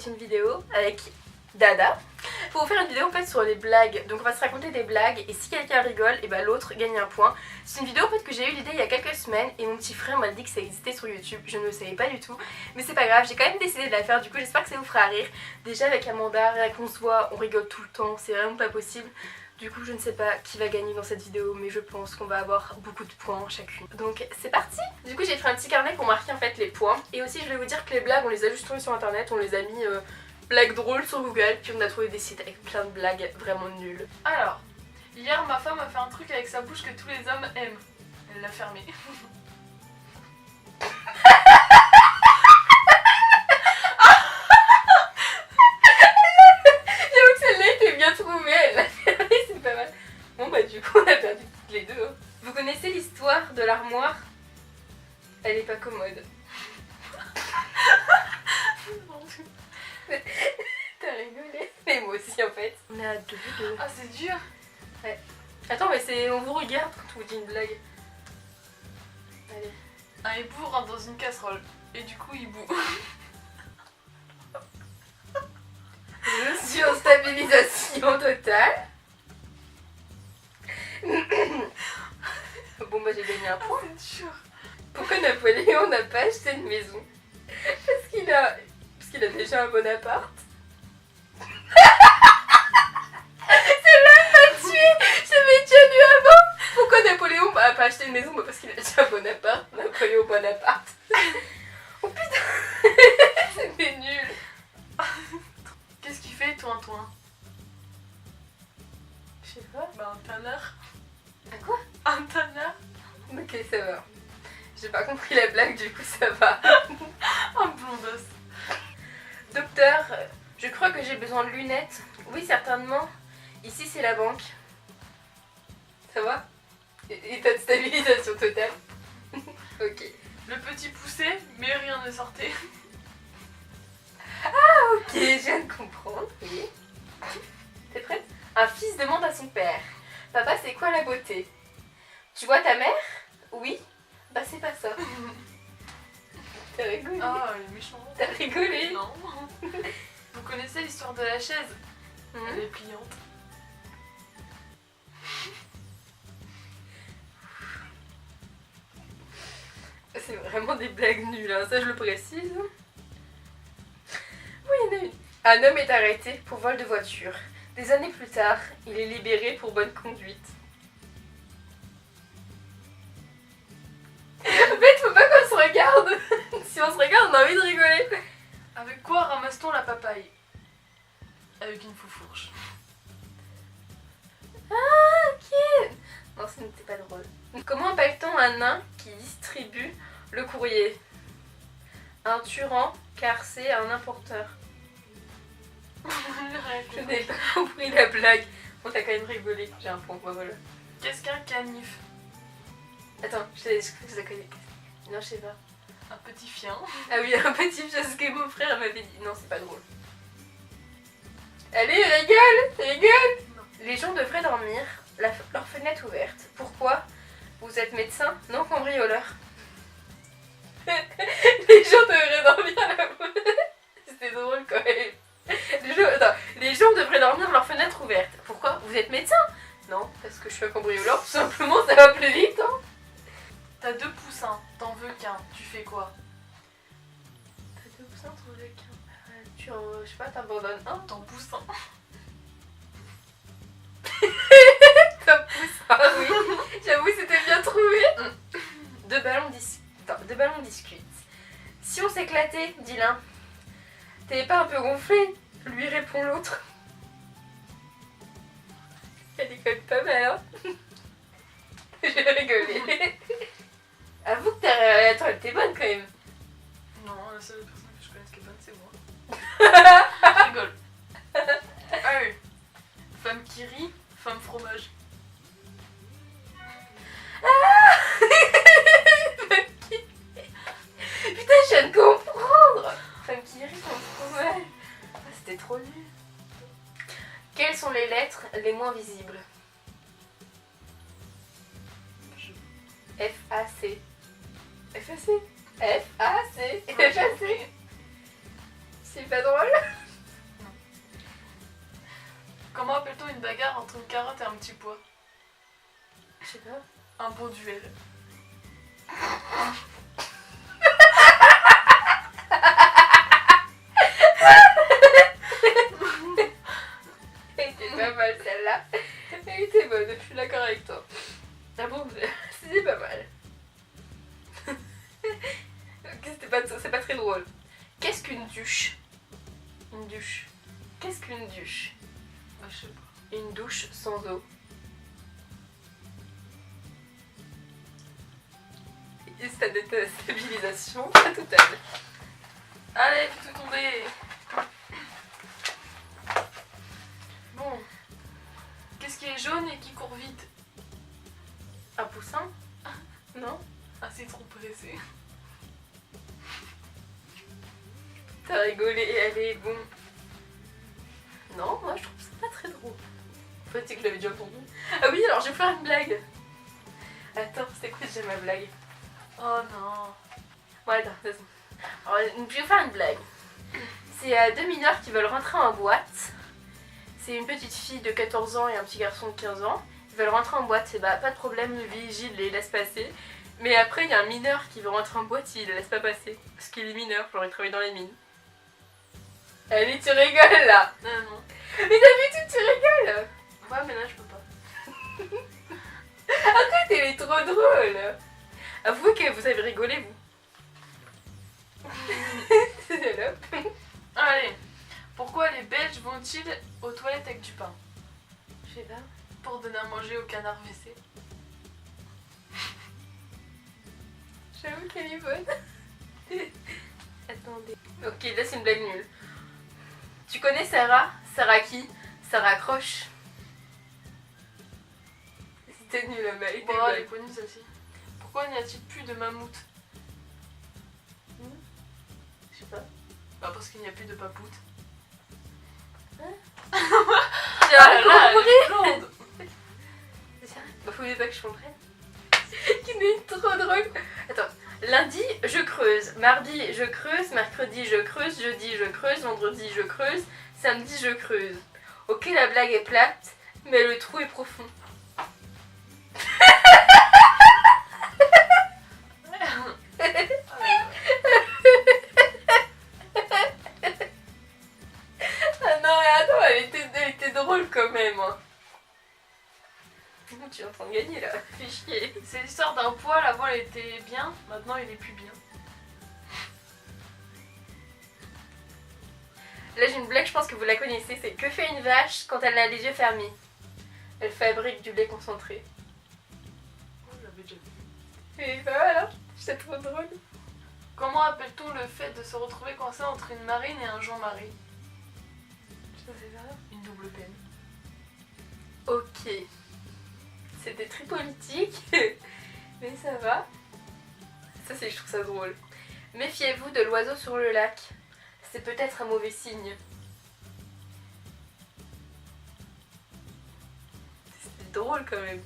est une vidéo avec Dada pour vous faire une vidéo en fait sur les blagues. Donc on va se raconter des blagues et si quelqu'un rigole, et bah l'autre gagne un point. C'est une vidéo en fait que j'ai eu l'idée il y a quelques semaines et mon petit frère m'a dit que ça existait sur YouTube. Je ne le savais pas du tout, mais c'est pas grave, j'ai quand même décidé de la faire. Du coup j'espère que ça vous fera rire. Déjà avec Amanda, rien qu'on se voit, on rigole tout le temps, c'est vraiment pas possible. Du coup je ne sais pas qui va gagner dans cette vidéo, mais je pense qu'on va avoir beaucoup de points chacune. Donc c'est parti. Du coup j'ai fait un petit carnet pour marquer en fait les points. Et aussi je vais vous dire que les blagues on les a juste trouvées sur internet, on les a mis blagues drôles sur Google, puis on a trouvé des sites avec plein de blagues vraiment nulles. Alors, hier ma femme a fait un truc avec sa bouche que tous les hommes aiment. Elle l'a fermé. J'avoue que celle-là était bien trouvée, elle l'a fermée, c'est pas mal. Bon bah du coup on a perdu toutes les deux. Vous connaissez l'histoire de l'armoire? Elle est pas commode. T'as rigolé? Mais moi aussi en fait. On est à deux. Ah c'est dur. Ouais. Attends mais c'est on vous regarde quand on vous dit une blague. Allez. Un hibou rentre dans une casserole et du coup il bout. Je suis en stabilisation totale. Bon bah j'ai gagné un point. C'est dur. Pourquoi Napoléon n'a pas acheté une maison? Parce qu'il a déjà un bon appart. Celle-là m'a tué. J'avais déjà lu avant. Pourquoi Napoléon n'a pas acheté une maison? Bah parce qu'il a déjà un bon appart. Napoléon Bonaparte. Oh putain. C'était nul. Qu'est-ce qu'il fait toi? Je sais pas. Bah un tanneur. À quoi? Un tanneur. Ok ça va. J'ai pas compris la blague du coup ça va. Un blondos. Docteur, je crois que j'ai besoin de lunettes. Oui, certainement. Ici, c'est la banque. Ça va? État de stabilisation totale. Ok. Le petit poussé, mais rien ne sortait. Ah, ok, je viens de comprendre. Oui. T'es prête? Un fils demande à son père: Papa, c'est quoi la beauté? Tu vois ta mère? Oui. Bah, c'est pas ça. T'as rigolé? Ah, il est méchant. T'as rigolé? Non. Vous connaissez l'histoire de la chaise? Elle est pliante. C'est vraiment des blagues nulles, hein. Ça je le précise. Oui, il y en a une. Un homme est arrêté pour vol de voiture. Des années plus tard, il est libéré pour bonne conduite. En fait, faut pas qu'on se regarde. Si on se regarde, on a envie de rigoler. Avec quoi ramasse-t-on la papaye? Avec une foufourche. Ah, ok. Non, ce n'était pas drôle. Comment appelle-t-on un nain qui distribue le courrier? Un turan, car c'est un importeur. Je n'ai pas compris la blague. Bon, t'as quand même rigolé. J'ai un point, bah voilà. Qu'est-ce qu'un canif? Attends, je crois que je la connais. Non, je sais pas. Un petit chien. Ah oui, un petit vieux, ce que mon frère m'avait dit. Non, c'est pas drôle. Allez, rigole. Non. Les gens devraient dormir, leur fenêtre ouverte. Pourquoi? Vous êtes médecin? Non, cambrioleur. Les gens devraient dormir C'était drôle quand même. Les gens devraient dormir leur fenêtre ouverte. Pourquoi? Vous êtes médecin? Non, parce que je suis un cambrioleur, tout simplement, ça va plus vite, hein. T'as 2 poussins, t'en veux qu'un, tu fais quoi? T'as 2 poussins, t'en veux qu'un. Je sais pas, t'abandonnes un. Ton poussin. Ton poussin, oui. J'avoue, c'était bien trouvé. Deux ballons discutent. Si on s'éclatait, dit l'un. T'es pas un peu gonflé? Lui répond l'autre. Elle est quand même pas mal, hein. J'ai rigolé. Avoue que elle était bonne quand même. Non, la seule personne que je connaisse qui est bonne, c'est moi. Je rigole. Allez. Femme qui rit, femme fromage. Putain, je viens de comprendre. Femme qui rit, femme fromage. Ah, c'était trop nul. Quelles sont les lettres les moins visibles? F-A-C. F-A-C. F-A-C. F-A-C. C'est pas drôle. Comment appelle-t-on une bagarre entre une carotte et un petit pois? Je sais pas. Un bon duel. Elle était pas mal celle-là. Elle était bonne, je suis d'accord avec toi. Ah bon, c'était pas mal. C'est pas très drôle. Qu'est-ce qu'une douche? Une douche. Qu'est-ce qu'une douche? Bah, je sais pas. Une douche sans eau. Et ça déstabilisation pas totale. Allez, fais tout tomber. Bon. Qu'est-ce qui est jaune et qui court vite? Un poussin? Non? Un citron pressé. T'as rigolé, allez, bon. Non, moi je trouve ça pas très drôle. En fait, c'est que je l'avais déjà entendu. Ah oui, alors je vais faire une blague. Attends, c'était quoi déjà ma blague? Oh non. Ouais, attends, attends. Alors, je vais faire une blague. C'est deux mineurs qui veulent rentrer en boîte. C'est une petite fille de 14 ans et un petit garçon de 15 ans. Ils veulent rentrer en boîte, et bah pas de problème, le vigile les laisse passer. Mais après, il y a un mineur qui veut rentrer en boîte, il les laisse pas passer. Parce qu'il est mineur, genre il travaille dans les mines. Allez, tu rigoles là. Non. Mais d'habitude, tu rigoles. Ouais, mais là, je peux pas. Arrête, elle est trop drôle. Avouez que vous avez rigolé, vous. Salope. Allez. Pourquoi les Belges vont-ils aux toilettes avec du pain? Je sais pas. Pour donner à manger au canard WC. J'avoue qu'elle est bonne. Attendez. Ok, là c'est une blague nulle. Tu connais Sarah? Sarah qui? Sarah Croche. C'était nul, la blague. Bon, elle est connue celle-ci. Pourquoi n'y a-t-il plus de mammouth? Je sais pas. Bah parce qu'il n'y a plus de papoute. J'ai Ah rien là, elle compris. est blonde. Bah faut pas que je comprenne. Qui est trop drôle. Attends. Lundi, je creuse. Mardi, je creuse. Mercredi, je creuse. Jeudi, je creuse. Vendredi, je creuse. Samedi, je creuse. Ok, la blague est plate, mais le trou est profond. Ah non, mais attends, elle était drôle quand même. Hein. Tu es en train de gagner là, fais chier. C'est l'histoire d'un poil, avant il était bien, maintenant il est plus bien. Là j'ai une blague, je pense que vous la connaissez, c'est que fait une vache quand elle a les yeux fermés? Elle fabrique du lait concentré. Oh, je l'avais déjà vu. Et bah voilà, c'est trop drôle. Comment appelle-t-on le fait de se retrouver coincé entre une marine et un Jean-Marie? Je sais pas. Une double peine. Ok. C'était très politique, mais ça va. Ça c'est, je trouve ça drôle. Méfiez-vous de l'oiseau sur le lac. C'est peut-être un mauvais signe. C'était drôle quand même.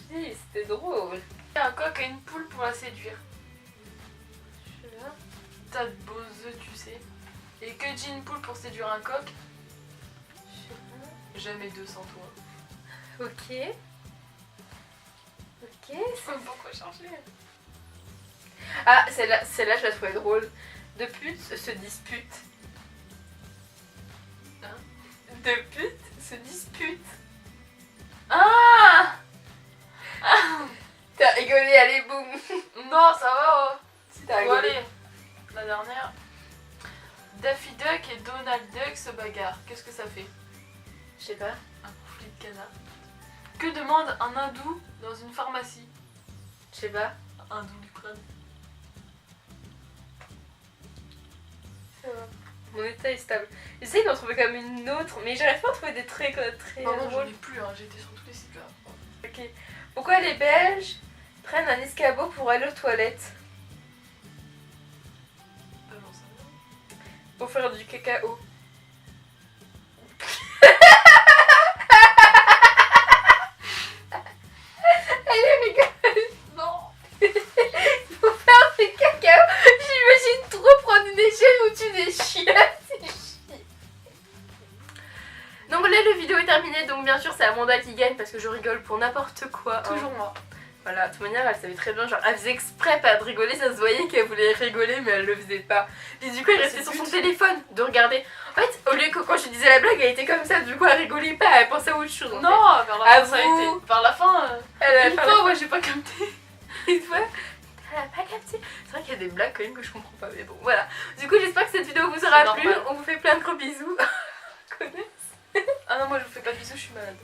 Si, c'était drôle. Un coq a une poule pour la séduire. Je sais pas. Tas de beaux œufs, tu sais. Et que dit une poule pour séduire un coq? Je sais pas. Jamais deux sans toi. Ok. Ok. Pourquoi chercher? Ah, celle-là, je la trouvais drôle. Deux putes se disputent. Hein? Deux putes se disputent. Ah! T'as rigolé, allez, boum. Non, ça va. Oh. Si t'as Bon, rigolé. allez, la dernière. Daffy Duck et Donald Duck se bagarrent. Qu'est-ce que ça fait? Je sais pas. Un conflit de canard. Que demande un hindou dans une pharmacie? Je sais pas. Un hindou du crâne. Ça va. Mon état est stable. J'essaye d'en trouver comme une autre, mais j'arrive pas à trouver des traits très Pardon, j'en drôles. ai plus, hein. J'étais sur tous les sites là. Ok. Pourquoi les Belges prennent un escabeau pour aller aux toilettes? J'en sais rien. Pour faire du cacao. Elle rigole. Non. Pour faire du cacao. J'imagine qui gagne parce que je rigole pour n'importe quoi. Toujours moi. Voilà, de toute manière, elle savait très bien, genre, elle faisait exprès pas de rigoler, ça se voyait qu'elle voulait rigoler, mais elle le faisait pas. Et du coup, elle restait sur son téléphone, de regarder. En fait, au lieu que quand je disais la blague, elle était comme ça, du coup, elle rigolait pas, elle pensait à autre chose. Non, vers la fin, ça a été. Vers la fin, une fois, ouais, j'ai pas capté. Une fois, elle a pas capté. C'est vrai qu'il y a des blagues quand même que je comprends pas, mais bon, voilà. Du coup, j'espère que cette vidéo vous aura plu. On vous fait plein de gros bisous. Ah non, moi je vous fais pas de bisous, je suis malade.